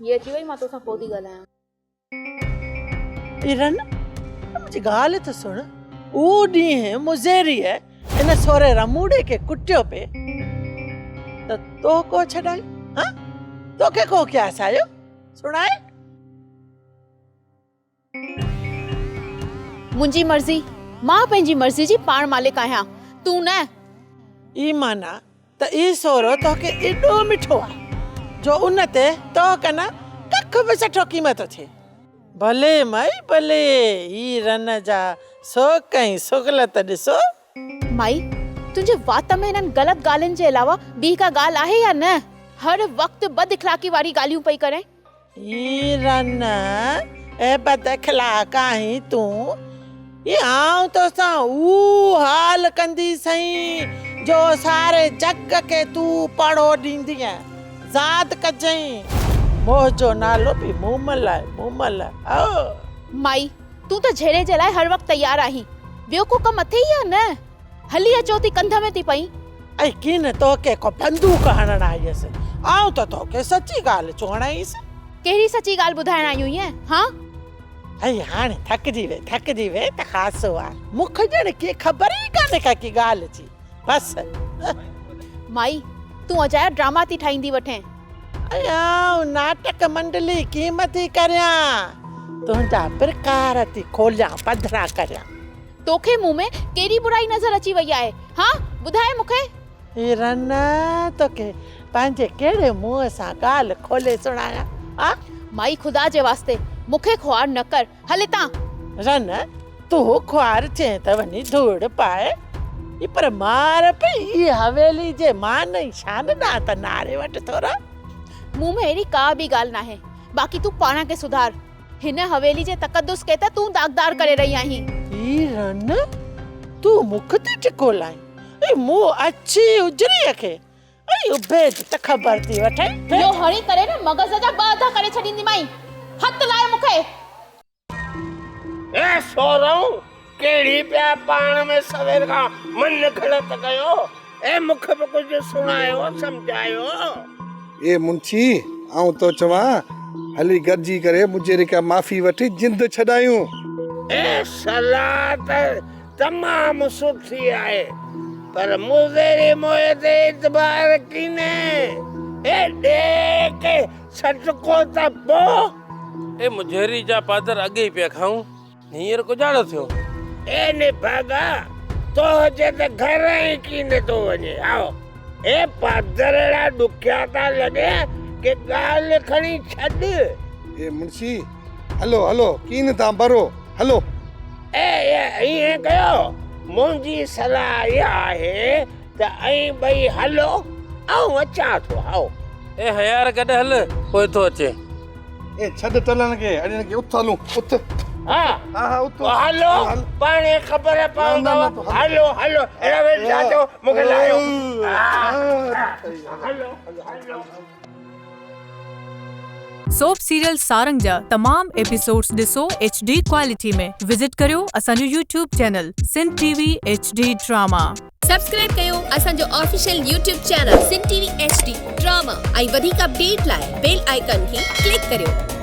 ये अची वई, मां तोसां पोइ थी ॻाल्हायां। इरन मुंहिंजी ॻाल्हि त सुण। उहो ॾींहुं मुज़ेरीअ इन सोरे रमूड़े खे कुटियो पे त तो को छॾाई? हाँ तोखे को क्यास आयो सुणाए? मुंहिंजी मर्ज़ी, मां पंहिंजी मर्ज़ी जी पाण मालिक आहियां, तूं न। ई माना त ई सोरो तोखे एॾो मिठो आहे जो उन ते तो कना कख बि सठो क़ीमत थिए। भले माई भले, ई रन जा सो कई सुगलत ॾिसो। माई, तुंहिंजे वात में इन्हनि ग़लति ॻाल्हियुनि जे अलावा ॿी का ॻाल्हि आहे या न? हर वक़्तु बद इख़लाक़ी वारी ॻाल्हियूं पई करे। ई रन ए बद इख़लाक़ आहीं तूं? ये आऊं तोसां ऊ हाल कंदी सही जो सारे जग के तू पढ़ो ॾींदी है। ज़ात कजई मोह जो नालो बि मूमल आहे, मूमल आहे। माई, तूं त झेड़े जे लाइ हर वक़्तु तयार आहीं, ॿियो को कमु अथई या न? हली अचो थी कंध में थी पई। ऐं कीन तोखे को बंदूक हणण आई हुयसि, आऊं त तोखे सची ॻाल्हि चवण आईसि। कहिड़ी सची ॻाल्हि ॿुधाइण आयूं ईअं? हाँ ऐं हाणे थकिजी वे त ख़ासो आहे। मूंखे ॼण की ख़बर ई कान्हे का की ॻाल्हि जी। बसि माई, तूं अजाया ड्रामा थी ठाहींदी वठें। आऊं नाटक मंडली कीमत थी करियां, तुंहिंजा प्रकार थी खोलियां, पधरा करियां। तोखे मुंह में केड़ी बुराई नज़र अची वई आहे? हाँ ॿुधाए मूंखे। रन तोखे पंहिंजे कहिड़े मुंहं सां ॻाल्हि खोले सुणायां? हाँ माई, खुदा जे वास्ते मूंखे ख्वार न कर, हले तां। रन तूं ख्वार चए त वञी धूड़ पाए, पर मार पई हवेली जे मान ई शान ना त नारे वटि थोरा। मुंह में अहिड़ी का बि ॻाल्हि नाहे, बाक़ी तूं पाण खे सुधार। हिन हवेली जे तक़दुस खे त तूं दागदार करे रही आहीं। ई रन तूं मुख ते टिको लाई ऐं मूं अची उजरीअ खे ऐं उभे त ख़बर थी वठे। यो हणी करे न मगज़ जा बाधा करे छॾींदी माई। हथ लाए मूंखे। ए सोरऊ केड़ी पिया पाण में सवेर का मन गलत कयो? ए मूंखे बि कुझु सुणायो, समझायो। ए मुंशी, आऊं तो चवां हली गॾिजी करे मुंहिंजे का माफ़ी वठी जिंद छॾायूं। ए सलाह त तमामु सुठी आहे, पर मुज़ेरी मोए ते इतबार कीने। ए देख सटको त पो। ए मुझेरी जा पादर अॻे ई पिया खाऊं, हींअर गुजारो थियो। ए ने भागा तो जे त घर ई कीने तो वञे। आओ ए पादरड़ा ॾुखिया था लॻे के ॻाल्हि खणी छॾ। ए मुंशी, हलो हलो कीन तां भरो, हलो। ए इएं कयो, मुंहिंजी सलाह इहा आहे त ऐं ॿई हलो, आऊं अचां थो। आओ ए हयार कॾ हल, पोइ थो अचे। ए छॾ टलन के, अड़े के उथ हलूं, उथ। हा हा उथ। हलो, पाणे ख़बर पवंदव। हलो हलो, अहिड़ा वेठ जाचो मूंखे लायो। हलो हलो। सोप सीरियल सारंग जा तमाम एपिसोड्स ॾिसो HD क्वालिटी में। विजिट करियो असांजो YouTube channel Sindh TV HD drama. Subscribe कयो असांजो official YouTube channel Sindh TV HD drama ऐं वधीक अपडेट लाइ बेल आइकन खे क्लिक करियो।